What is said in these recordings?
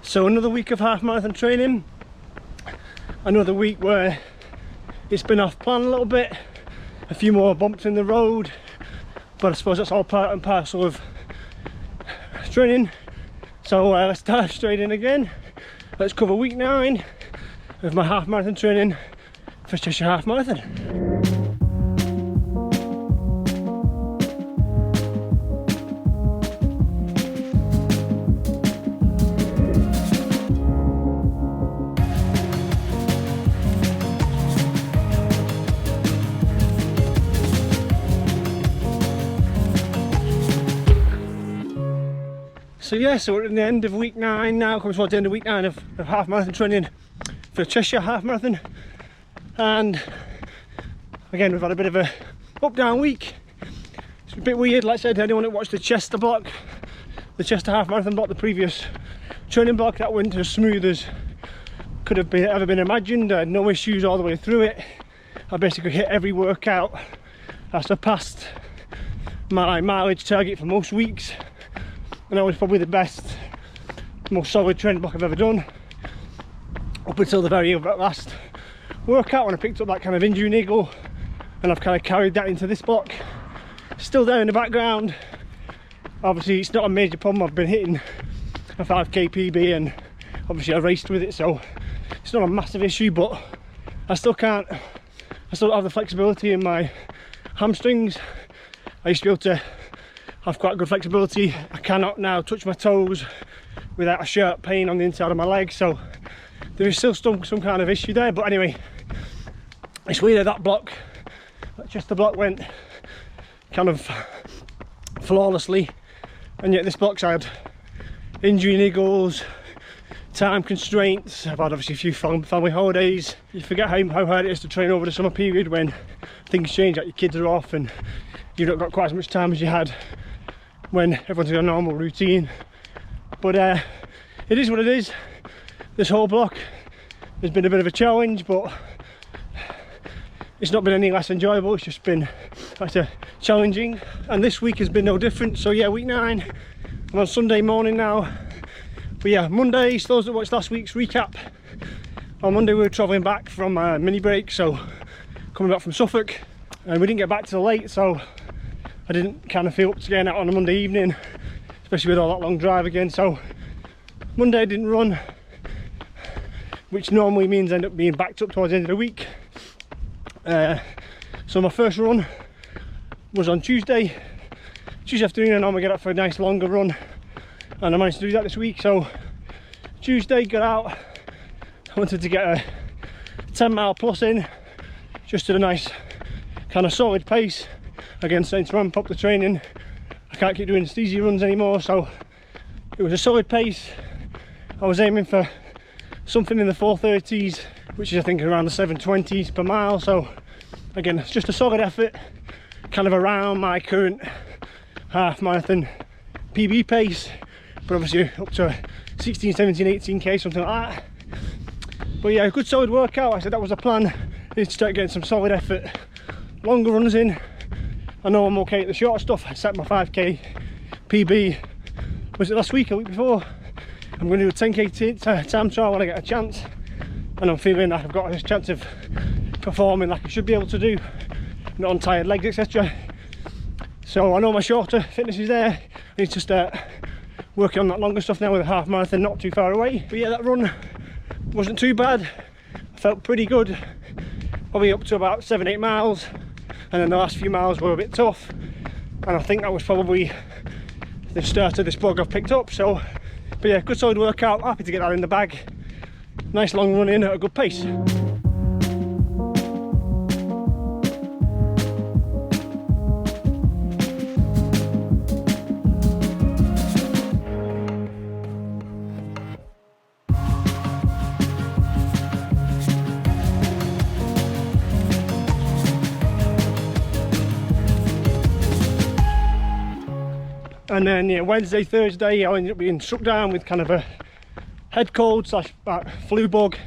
So another week of half marathon training, another week where it's been off plan a little bit, a few more bumps in the road, but I suppose that's all part and parcel of training. So let's dive straight in again. Let's cover week 9 of my half marathon training for Cheshire Half Marathon. So yeah, so we're at the end of week 9 now, coming towards the end of week 9 of half marathon training for Cheshire Half Marathon. And again, we've had a bit of a up-down week. It's a bit weird, like I said, anyone that watched the Chester block, the Chester Half Marathon block, the previous training block, that went as smooth as could have ever been imagined. I had no issues all the way through it. I basically hit every workout. I surpassed my mileage target for most weeks. And that was probably the best, most solid training block I've ever done, up until the very last workout when I picked up that kind of injury niggle, and I've kind of carried that into this block. Still there in the background. Obviously it's not a major problem. I've been hitting a 5k PB and obviously I raced with it, so it's not a massive issue, but I still don't have the flexibility in my hamstrings. I used to be able to have quite good flexibility. I cannot now touch my toes without a sharp pain on the inside of my leg, so there is still some kind of issue there. But anyway, it's weird that block, that Chester block, went kind of flawlessly, and yet this block's had injury niggles, time constraints. I've had obviously a few family holidays. You forget how hard it is to train over the summer period when things change, like your kids are off and you've not got quite as much time as you had when everyone's got a normal routine. But it is what it is. This whole block has been a bit of a challenge, but it's not been any less enjoyable. It's just been challenging, and this week has been no different. So yeah, week 9, I'm on Sunday morning now. But yeah, Monday, so those that watched last week's recap, on Monday we were travelling back from a mini break, so coming back from Suffolk, and we didn't get back till late, so I didn't kind of feel up to getting out on a Monday evening, especially with all that long drive again. So Monday I didn't run, which normally means I end up being backed up towards the end of the week. So my first run was on Tuesday afternoon. I normally get out for a nice longer run, and I managed to do that this week. So Tuesday, got out, I wanted to get a 10 mile plus in, just at a nice kind of solid pace. Again, starting to ramp up the training. I can't keep doing easy runs anymore, so it was a solid pace. I was aiming for something in the 4:30s, which is I think around the 7:20s per mile. So again, it's just a solid effort, kind of around my current half marathon PB pace, but obviously up to 16, 17, 18k, something like that. But yeah, a good solid workout. I said that was a plan. I need to start getting some solid effort, longer runs in. I know I'm okay at the short stuff. I set my 5k PB, was it last week or week before? I'm going to do a 10k time trial when I get a chance, and I'm feeling like I've got a chance of performing like I should be able to do, not on tired legs, etc. So I know my shorter fitness is there. I need to start working on that longer stuff now with a half marathon not too far away. But yeah, that run wasn't too bad. I felt pretty good, probably up to about 7-8 miles. And then the last few miles were a bit tough, and I think that was probably the start of this vlog I've picked up. So, but yeah, good solid workout, happy to get that in the bag. Nice long run in at a good pace. And then yeah, Wednesday, Thursday, I ended up being struck down with kind of a head cold / flu bug.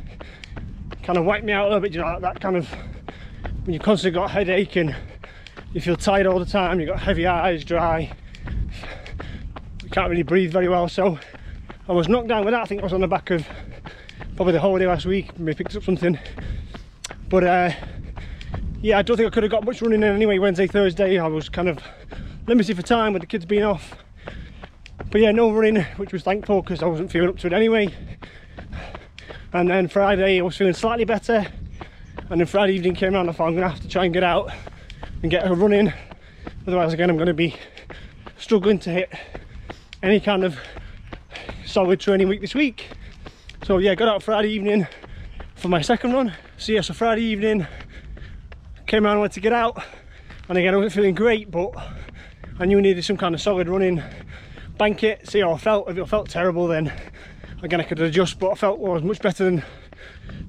Kind of wiped me out a little bit, you know, that kind of, when you've constantly got a headache and you feel tired all the time, you've got heavy eyes, dry, you can't really breathe very well. So I was knocked down with that. I think I was on the back of probably the holiday last week, maybe picked up something. But yeah, I don't think I could have got much running in anyway. Wednesday, Thursday, I was kind of limited for time with the kids being off. But yeah, no running, which was thankful because I wasn't feeling up to it anyway. And then Friday I was feeling slightly better, and then Friday evening came around. I thought I'm going to have to try and get out and get a run in, otherwise again I'm going to be struggling to hit any kind of solid training week this week. So yeah, got out Friday evening for my second run. So yeah, so Friday evening came around, went to get out, and again I wasn't feeling great, but I knew I needed some kind of solid running. Bank it, see how I felt. If it felt terrible, then again I could adjust, but I felt well, I was much better than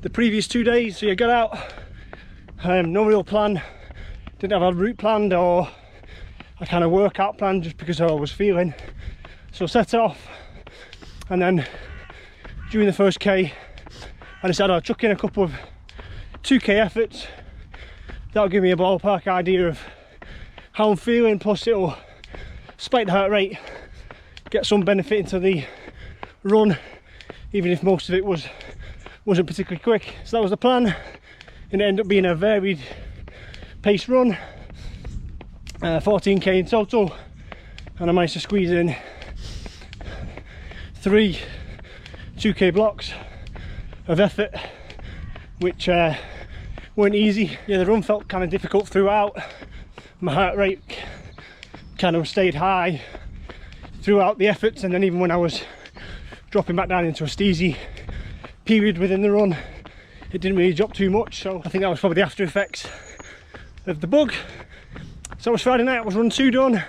the previous 2 days. So yeah, got out, no real plan, didn't have a route planned or a kind of workout plan, just because I was feeling. So set off, and then during the first K I decided I'd chuck in a couple of 2K efforts. That'll give me a ballpark idea of how I'm feeling, plus it'll spike the heart rate, get some benefit into the run, even if most of it wasn't particularly quick. So that was the plan, and it ended up being a varied pace run, 14K in total, and I managed to squeeze in 3 2K blocks of effort, which weren't easy. Yeah, the run felt kind of difficult throughout. My heart rate kind of stayed high throughout the efforts, and then even when I was dropping back down into a steezy period within the run, it didn't really drop too much. So I think that was probably the after effects of the bug. So it was Friday night, I was run 2 done,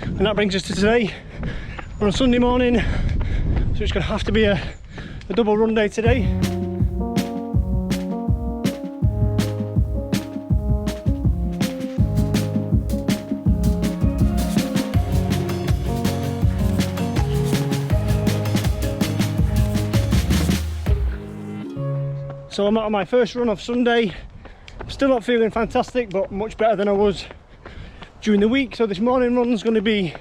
and that brings us to today. We're on Sunday morning, so it's going to have to be a double run day today. So I'm out on my first run of Sunday. I'm still not feeling fantastic, but much better than I was during the week. So this morning run's going to be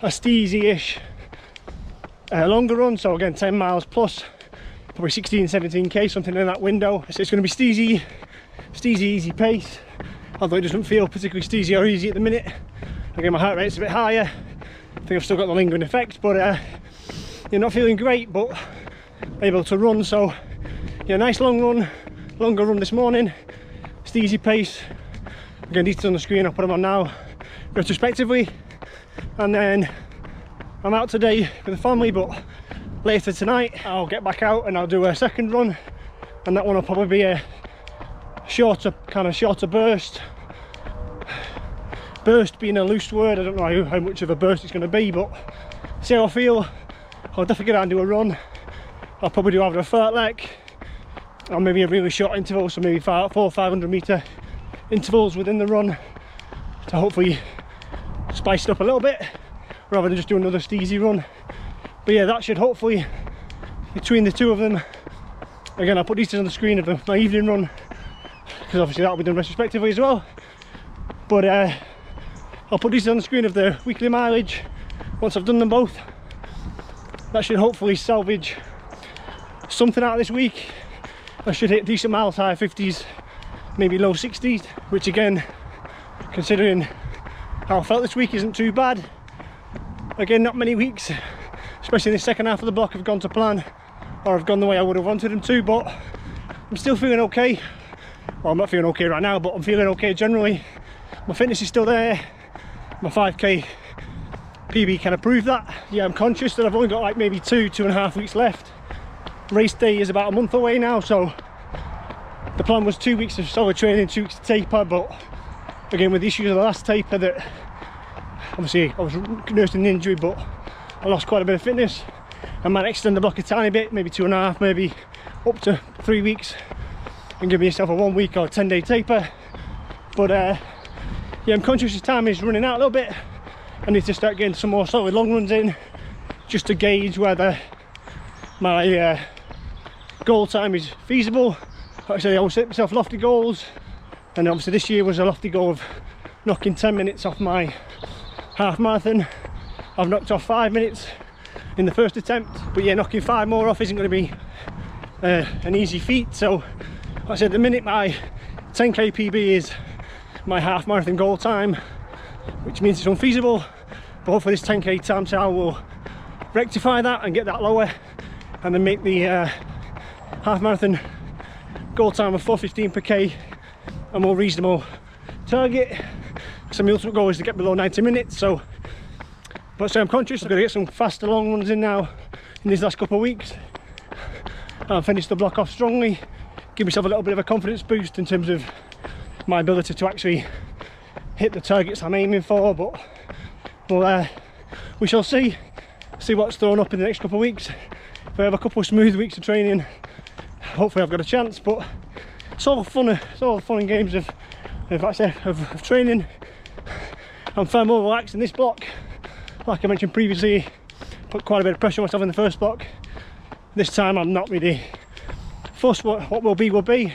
a steezy-ish longer run, so again 10 miles plus, probably 16-17k, something in that window. So it's going to be steezy, easy pace, although it doesn't feel particularly steezy or easy at the minute. Again, my heart rate's a bit higher. I think I've still got the lingering effect, but you're not feeling great, but able to run. So yeah, nice long run, longer run this morning, steezy pace. Again, these two on the screen, I'll put them on now retrospectively. And then I'm out today with the family, but later tonight I'll get back out and I'll do a second run, and that one will probably be a shorter burst. Burst being a loose word, I don't know how much of a burst it's going to be, but see how I feel. I'll definitely get out and do a run. I'll probably do either a fartlek or maybe a really short interval, so maybe 400 or 500 metre intervals within the run to hopefully spice it up a little bit, rather than just do another steezy run. But yeah, that should hopefully, between the two of them, again I'll put these on the screen of my evening run, because obviously that'll be done retrospectively as well. But I'll put these on the screen of the weekly mileage once I've done them both. That should hopefully salvage something out of this week. I should hit decent miles, high 50s, maybe low 60s, which again, considering how I felt this week, isn't too bad. Again, not many weeks, especially in the second half of the block, have gone to plan, or have gone the way I would have wanted them to, but I'm still feeling okay. Well, I'm not feeling okay right now, but I'm feeling okay generally. My fitness is still there. My 5k PB kind of proved that. Yeah, I'm conscious that I've only got like maybe 2.5 weeks left. Race day is about a month away now, so the plan was 2 weeks of solid training, 2 weeks of taper, but again with the issues of the last taper, that obviously I was nursing an injury, but I lost quite a bit of fitness. I might extend the block a tiny bit, maybe 2.5, maybe up to 3 weeks, and give myself a 1 week or 10-day taper. But yeah, I'm conscious as time is running out a little bit. I need to start getting some more solid long runs in, just to gauge whether my goal time is feasible. Like I say, I always set myself lofty goals, and obviously this year was a lofty goal of knocking 10 minutes off my half marathon. I've knocked off 5 minutes, in the first attempt. But yeah, knocking 5 more off isn't going to be an easy feat. So like I said, at the minute my 10k PB is my half marathon goal time, which means it's unfeasible, but hopefully this 10k time trial will rectify that and get that lower, and then make the half marathon goal time of 4:15 per k a more reasonable target. So my ultimate goal is to get below 90 minutes. So, but I'm conscious I've got to get some faster long runs in now in these last couple of weeks. I'll finish the block off strongly, give myself a little bit of a confidence boost in terms of my ability to actually hit the targets I'm aiming for. But well, we shall see what's thrown up in the next couple of weeks. If I have a couple of smooth weeks of training, hopefully I've got a chance. But it's all fun and games of training. I'm far more relaxed in this block. Like I mentioned previously, put quite a bit of pressure on myself in the first block. This time I'm not really fussed. What will be will be.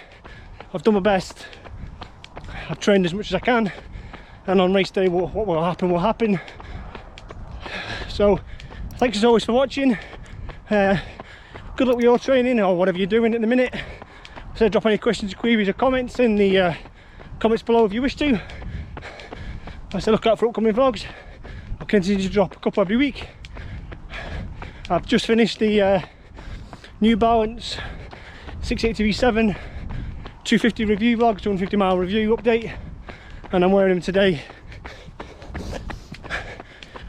I've done my best, I've trained as much as I can, and on race day what will happen will happen. So thanks as always for watching. Good luck with your training or whatever you're doing at the minute. So drop any questions, queries or comments in the comments below if you wish to. I say look out for upcoming vlogs. I'll continue to drop a couple every week. I've just finished the New Balance 680V7 250 review vlog, 250 mile review update, and I'm wearing them today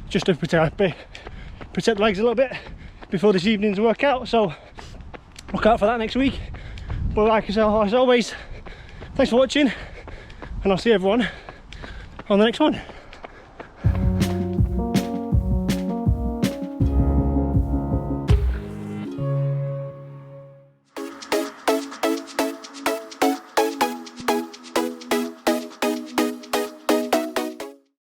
just to protect the legs a little bit before this evening's workout. So look out for that next week. But like as always, thanks for watching, and I'll see everyone on the next one.